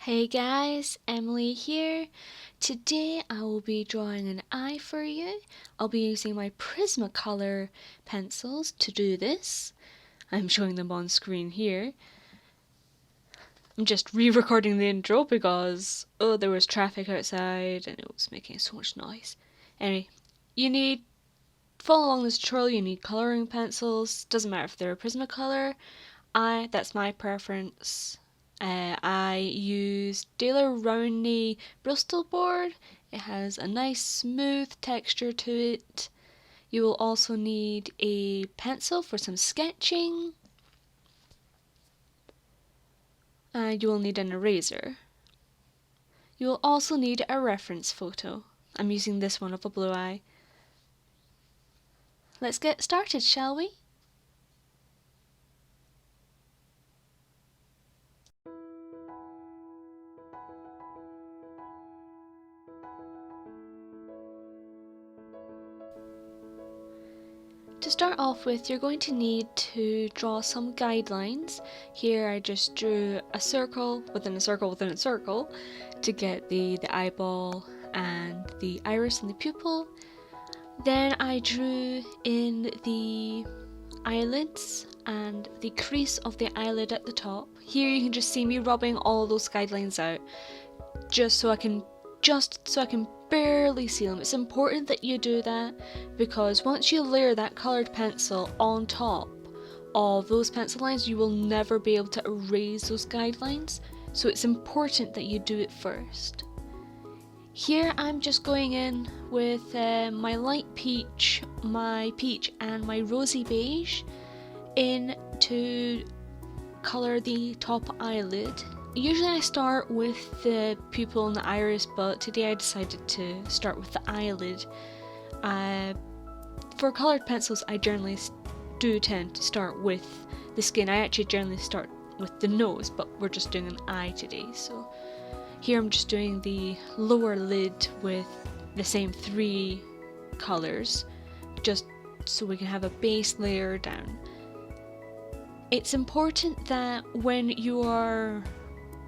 Hey guys, Emily here. Today I will be drawing an eye for you. I'll be using my Prismacolor pencils to do this. I'm showing them on screen here. I'm just re-recording the intro because, there was traffic outside and it was making so much noise. Anyway, follow along this tutorial, you need colouring pencils. Doesn't matter if they're a Prismacolor. That's my preference. I use Rowney Bristol board. It has a nice smooth texture to it. You will also need a pencil for some sketching. And you will need an eraser. You will also need a reference photo. I'm using this one of a blue eye. Let's get started, shall we? To start off with, you're going to need to draw some guidelines. Here I just drew a circle within a circle within a circle to get the eyeball and the iris and the pupil. Then I drew in the eyelids and the crease of the eyelid at the top. Here you can just see me rubbing all those guidelines out just so I can barely see them. It's important that you do that because once you layer that coloured pencil on top of those pencil lines, you will never be able to erase those guidelines. So it's important that you do it first. Here I'm just going in with my light peach, my peach and my rosy beige in to colour the top eyelid. Usually I start with the pupil and the iris, but today I decided to start with the eyelid. For coloured pencils, I generally do tend to start with the skin. I actually generally start with the nose, but we're just doing an eye today. So here I'm just doing the lower lid with the same three colours, just so we can have a base layer down. It's important that when you are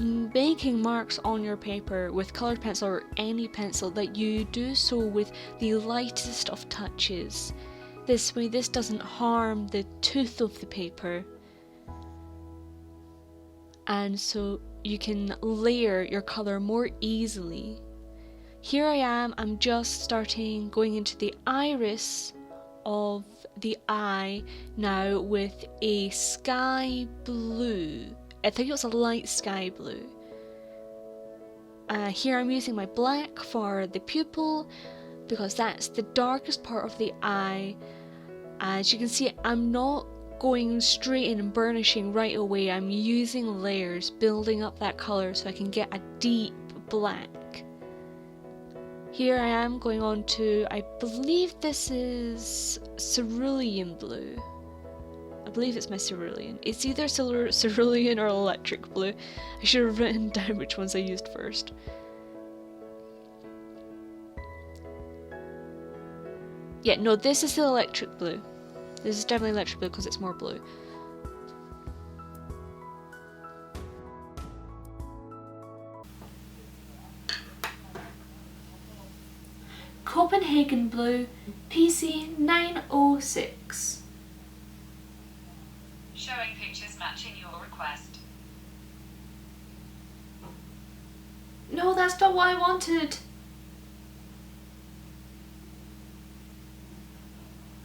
making marks on your paper with coloured pencil or any pencil that you do so with the lightest of touches. This way this doesn't harm the tooth of the paper, and so you can layer your colour more easily. Here I'm just going into the iris of the eye now with a sky blue. I think it was a light sky blue. Here I'm using my black for the pupil because that's the darkest part of the eye. As you can see, I'm not going straight in and burnishing right away. I'm using layers, building up that colour so I can get a deep black. Here I am going on to, I believe this is cerulean blue. I believe it's my cerulean. It's either cerulean or electric blue. I should have written down which ones I used first. Yeah, no, this is the electric blue. This is definitely electric blue because it's more blue. Copenhagen blue, PC 906. Showing pictures matching your request. No, that's not what I wanted.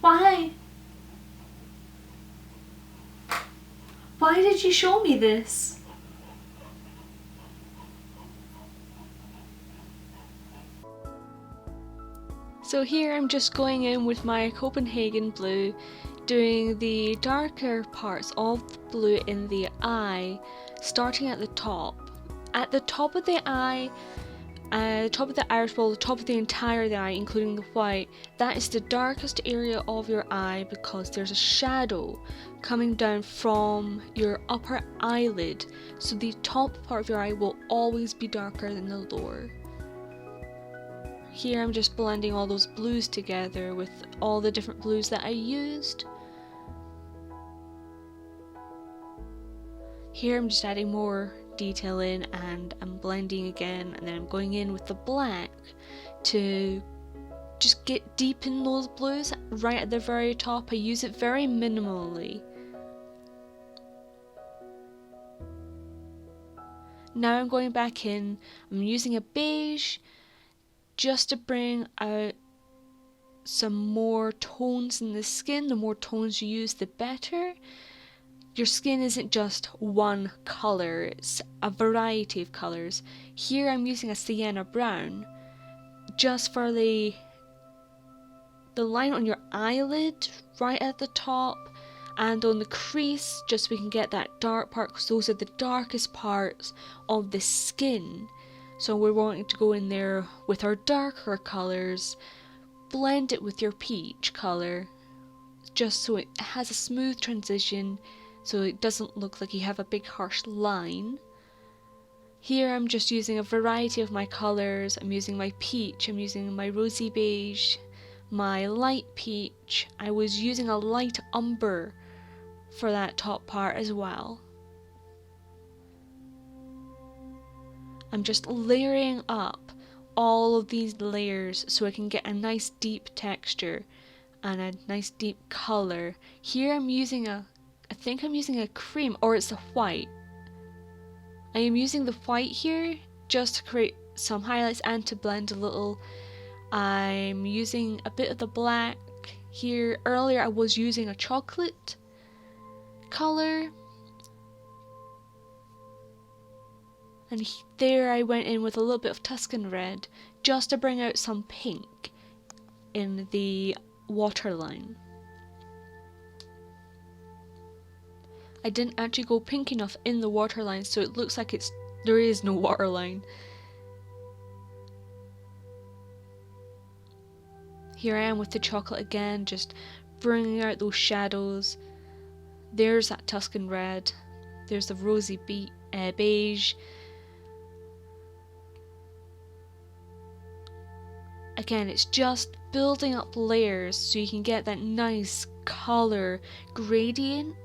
Why? Why did you show me this? So here I'm just going in with my Copenhagen blue, doing the darker parts of the blue in the eye, starting at the top. At the top of the eye, the top of the iris ball, the top of the entire eye, including the white, that is the darkest area of your eye because there's a shadow coming down from your upper eyelid. So the top part of your eye will always be darker than the lower. Here I'm just blending all those blues together with all the different blues that I used. Here I'm just adding more detail in, and I'm blending again, and then I'm going in with the black to just deepen those blues right at the very top. I use it very minimally. Now I'm going back in, I'm using a beige just to bring out some more tones in the skin. The more tones you use, the better. Your skin isn't just one colour, it's a variety of colours. Here I'm using a sienna brown just for the line on your eyelid right at the top, and on the crease, just so we can get that dark part, because those are the darkest parts of the skin. So we're wanting to go in there with our darker colours, blend it with your peach colour, just so it has a smooth transition, so it doesn't look like you have a big harsh line. Here I'm just using a variety of my colours. I'm using my peach, I'm using my rosy beige, my light peach. I was using a light umber for that top part as well. I'm just layering up all of these layers so I can get a nice deep texture and a nice deep colour. Here I'm using I think I'm using a cream, or it's a white. I am using the white here just to create some highlights and to blend a little. I'm using a bit of the black here. Earlier I was using a chocolate colour, and there I went in with a little bit of Tuscan red just to bring out some pink in the waterline. I didn't actually go pink enough in the waterline, so it looks like there is no waterline. Here I am with the chocolate again, just bringing out those shadows. There's that Tuscan red, there's the rosy beige. Again, it's just building up layers so you can get that nice colour gradient.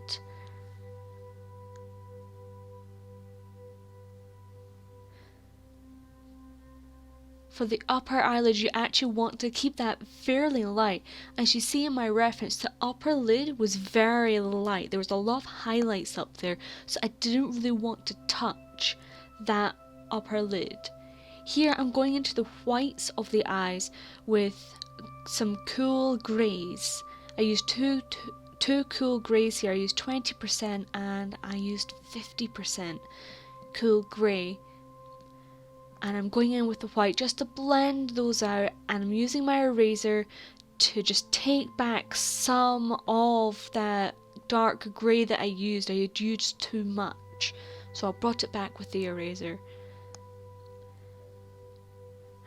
For the upper eyelid, you actually want to keep that fairly light. As you see in my reference, the upper lid was very light. There was a lot of highlights up there, so I didn't really want to touch that upper lid. Here I'm going into the whites of the eyes with some cool greys. I used two cool greys here. I used 20% and I used 50% cool grey. And I'm going in with the white just to blend those out, and I'm using my eraser to just take back some of that dark grey that I used. I had used too much, so I brought it back with the eraser.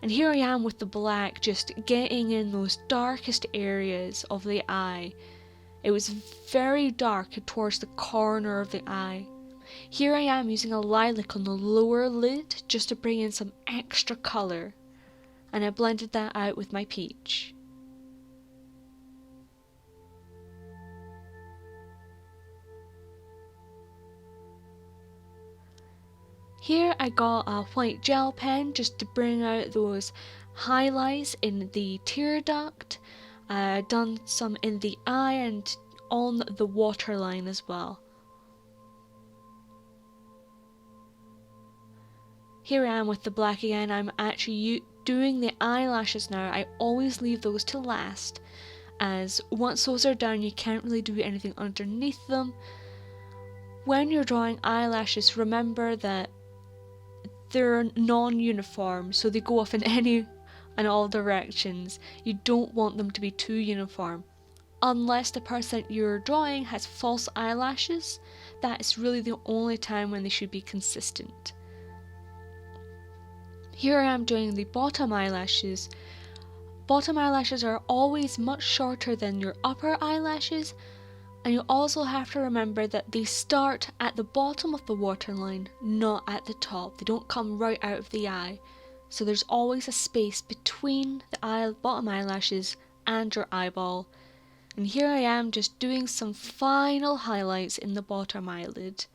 And here I am with the black, just getting in those darkest areas of the eye. It was very dark towards the corner of the eye. Here I am using a lilac on the lower lid just to bring in some extra colour, and I blended that out with my peach. Here I got a white gel pen just to bring out those highlights in the tear duct. I done some in the eye and on the waterline as well. Here I am with the black again. I'm actually doing the eyelashes now. I always leave those to last, as once those are done you can't really do anything underneath them. When you're drawing eyelashes, remember that they're non-uniform, so they go off in any and all directions. You don't want them to be too uniform. Unless the person you're drawing has false eyelashes, that is really the only time when they should be consistent. Here I am doing the bottom eyelashes. Bottom eyelashes are always much shorter than your upper eyelashes, and you also have to remember that they start at the bottom of the waterline, not at the top. They don't come right out of the eye, so there's always a space between the bottom eyelashes and your eyeball. And here I am just doing some final highlights in the bottom eyelid.